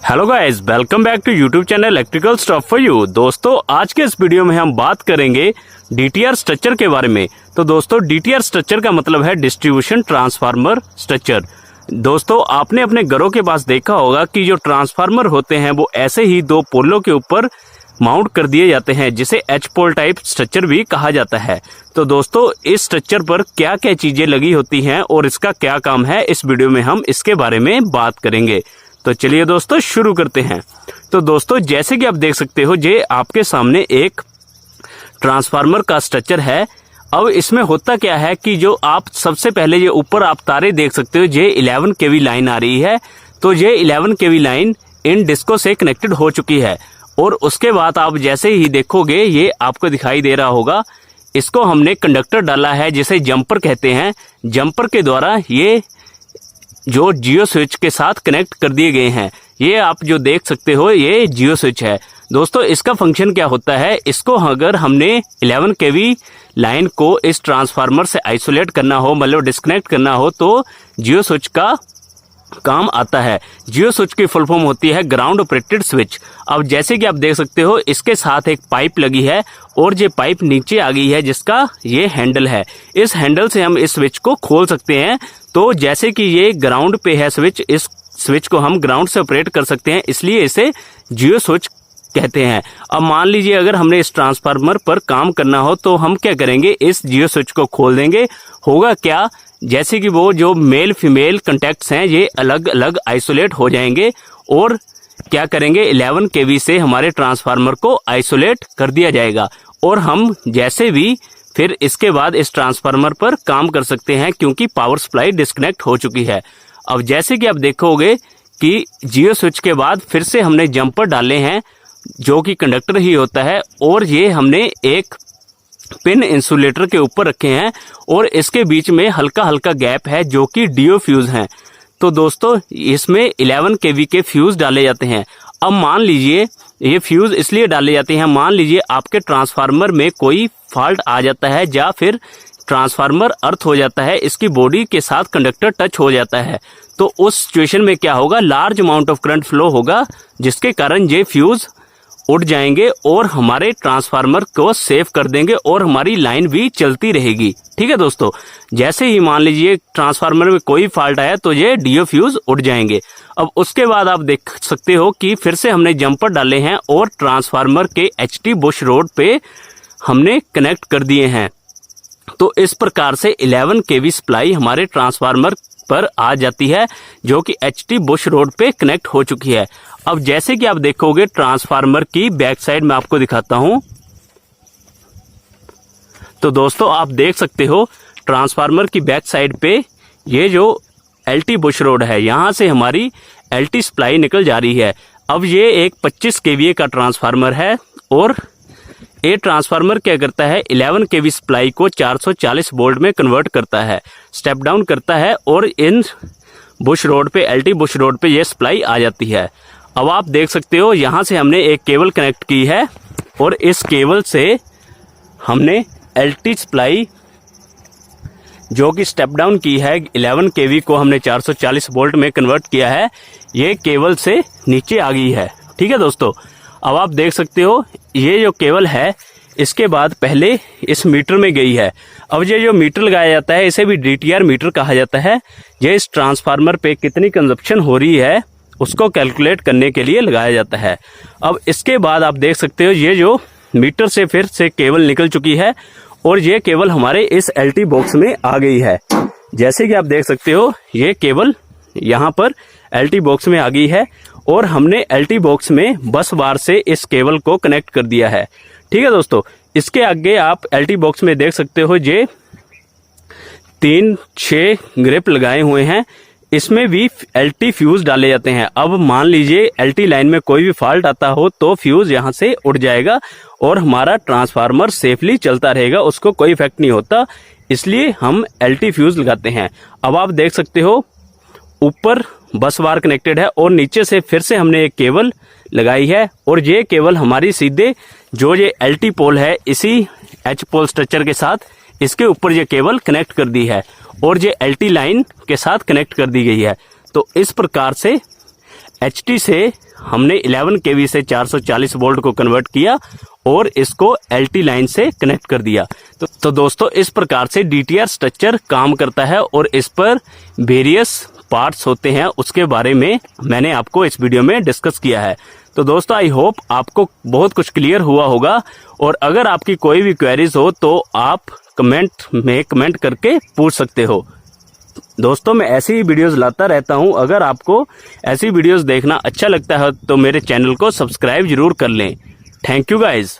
Hello guys, welcome back to YouTube channel electrical stuff for you. दोस्तों, आज के इस वीडियो में हम बात करेंगे डीटीआर स्ट्रक्चर के बारे में। तो दोस्तों, डीटीआर स्ट्रक्चर का मतलब है डिस्ट्रीब्यूशन ट्रांसफार्मर स्ट्रक्चर। दोस्तों, आपने अपने घरों के पास देखा होगा कि जो ट्रांसफार्मर होते हैं वो ऐसे ही दो पोलों के ऊपर माउंट कर दिए जाते हैं, जिसे एच पोल टाइप स्ट्रक्चर भी कहा जाता है। तो दोस्तों, इस स्ट्रक्चर पर क्या क्या चीजें लगी होती हैं और इसका क्या काम है, इस वीडियो में हम इसके बारे में बात करेंगे। तो चलिए दोस्तों, शुरू करते हैं। तो दोस्तों, जैसे कि आप देख सकते हो, ये आपके सामने एक ट्रांसफार्मर का स्ट्रक्चर है। अब इसमें होता क्या है कि जो आप सबसे पहले ये ऊपर आप तारे देख सकते हो, ये 11 केवी लाइन आ रही है। तो ये 11 केवी लाइन इन डिस्को से कनेक्टेड हो चुकी है। और उसके बाद आप जैसे ही देखोगे, ये आपको दिखाई दे रहा होगा, इसको हमने कंडक्टर डाला है जिसे जंपर कहते हैं। जंपर के द्वारा ये जो जियो स्विच के साथ कनेक्ट कर दिए गए हैं। ये आप जो देख सकते हो, ये जियो स्विच है। दोस्तों, इसका फंक्शन क्या होता है, इसको अगर हमने 11 केवी लाइन को इस ट्रांसफार्मर से आइसोलेट करना हो, मतलब डिस्कनेक्ट करना हो, तो जियो स्विच का काम आता है। जियो स्विच की फुल फॉर्म होती है ग्राउंड ऑपरेटेड स्विच। अब जैसे कि आप देख सकते हो, इसके साथ एक पाइप लगी है और ये पाइप नीचे आ गई है, जिसका ये हैंडल है। इस हैंडल से हम इस स्विच को खोल सकते हैं। तो जैसे कि ये ग्राउंड पे है स्विच, इस स्विच को हम ग्राउंड से ऑपरेट कर सकते हैं, इसलिए इसे जियो स्विच कहते हैं। अब मान लीजिए अगर हमने इस ट्रांसफार्मर पर काम करना हो, तो हम क्या करेंगे, इस जियो स्विच को खोल देंगे। होगा क्या, जैसे कि वो जो मेल फीमेल कंटेक्ट्स हैं, ये अलग अलग आइसोलेट हो जाएंगे और क्या करेंगे, 11 केवी से हमारे ट्रांसफार्मर को आइसोलेट कर दिया जाएगा। और हम जैसे भी फिर इसके बाद इस ट्रांसफार्मर पर काम कर सकते हैं, क्योंकि पावर सप्लाई डिस्कनेक्ट हो चुकी है। अब जैसे कि आप देखोगे कि जियो स्विच के बाद फिर से हमने जंपर डाले हैं, जो कि कंडक्टर ही होता है, और ये हमने एक पिन इंसुलेटर के ऊपर रखे हैं और इसके बीच में हल्का हल्का गैप है, जो कि डीओ फ्यूज हैं। तो दोस्तों, इसमें 11 केवी के फ्यूज डाले जाते हैं। अब मान लीजिए ये फ्यूज इसलिए डाले जाते हैं, मान लीजिए आपके ट्रांसफार्मर में कोई फॉल्ट आ जाता है या फिर ट्रांसफार्मर अर्थ हो जाता है, इसकी बॉडी के साथ कंडक्टर टच हो जाता है, तो उस सिचुएशन में क्या होगा, large amount of current flow होगा, जिसके कारण ये फ्यूज उड़ जाएंगे और हमारे ट्रांसफार्मर को सेव कर देंगे और हमारी लाइन भी चलती रहेगी। ठीक है दोस्तों, जैसे ही मान लीजिए ट्रांसफार्मर में कोई फॉल्ट आया, तो ये डीओ फ्यूज उड़ जाएंगे। अब उसके बाद आप देख सकते हो कि फिर से हमने जंपर डाले हैं और ट्रांसफार्मर के एचटी बुश रोड पे हमने कनेक्ट कर दिए हैं। तो इस प्रकार से 11 केवी सप्लाई हमारे ट्रांसफार्मर पर आ जाती है, जो कि एचटी बुश रोड पे कनेक्ट हो चुकी है। अब जैसे कि आप देखोगे, ट्रांसफार्मर की बैक साइड में आपको दिखाता हूं। तो दोस्तों, आप देख सकते हो ट्रांसफार्मर की बैक साइड पे ये जो एलटी बुश रोड है, यहां से हमारी एलटी सप्लाई निकल जा रही है। अब ये एक 25 केवीए का ट्रांसफार्मर है और ये ट्रांसफार्मर क्या करता है, 11 केवी सप्लाई को 440 वोल्ट में कन्वर्ट करता है, स्टेप डाउन करता है, और इन बुश रोड पे, एलटी बुश रोड पे ये सप्लाई आ जाती है। अब आप देख सकते हो, यहां से हमने एक केबल कनेक्ट की है और इस केबल से हमने एलटी सप्लाई जो कि स्टेप डाउन की है, 11 केवी को हमने 440 वोल्ट में कन्वर्ट किया है, ये केबल से नीचे आ गई है। ठीक है दोस्तों, अब आप देख सकते हो, ये जो केबल है, इसके बाद पहले इस मीटर में गई है। अब ये जो मीटर लगाया जाता है, इसे भी डीटीआर मीटर कहा जाता है। ये इस ट्रांसफार्मर पे कितनी कंजप्शन हो रही है, उसको कैलकुलेट करने के लिए लगाया जाता है। अब इसके बाद आप देख सकते हो, ये जो मीटर से फिर से केबल निकल चुकी है और ये केबल हमारे इस एलटी बॉक्स में आ गई है। जैसे कि आप देख सकते हो, ये केबल यहाँ पर एलटी बॉक्स में आ गई है और हमने एलटी बॉक्स में बस बार से इस केबल को कनेक्ट कर दिया है। ठीक है दोस्तों, इसके आगे आप एलटी बॉक्स में देख सकते हो, ये 3-6 ग्रिप लगाए हुए हैं, इसमें भी एलटी फ्यूज डाले जाते हैं। अब मान लीजिए एलटी लाइन में कोई भी फॉल्ट आता हो, तो फ्यूज यहां से उड़ जाएगा और हमारा ट्रांसफार्मर सेफली चलता रहेगा, उसको कोई इफेक्ट नहीं होता, इसलिए हम एलटी फ्यूज लगाते हैं। अब आप देख सकते हो, ऊपर बस बार कनेक्टेड है और नीचे से फिर से हमने एक केबल लगाई है और ये केबल हमारी सीधे जो ये एलटी पोल है, इसी एच पोल स्ट्रक्चर के साथ इसके ऊपर ये केबल कनेक्ट कर दी है और ये एलटी लाइन के साथ कनेक्ट कर दी गई है। तो इस प्रकार से एचटी से हमने 11 kV से 440 वोल्ट को कन्वर्ट किया और इसको LT लाइन से कनेक्ट कर दिया। तो दोस्तों इस प्रकार से DTR स्ट्रक्चर काम करता है और इस पर वेरियस पार्ट्स होते हैं, उसके बारे में मैंने आपको इस वीडियो में डिस्कस किया है। तो दोस्तों आई होप आपको बहुत कुछ क्लियर हुआ होगा, और अगर आपकी कोई भी क्वेरीज हो तो आप कमेंट में कमेंट करके पूछ सकते हो। दोस्तों मैं ऐसी ही वीडियोस लाता रहता हूं। अगर आपको ऐसी वीडियोस देखना अच्छा लगता है तो मेरे चैनल को सब्सक्राइब जरूर कर लें। Thank you guys.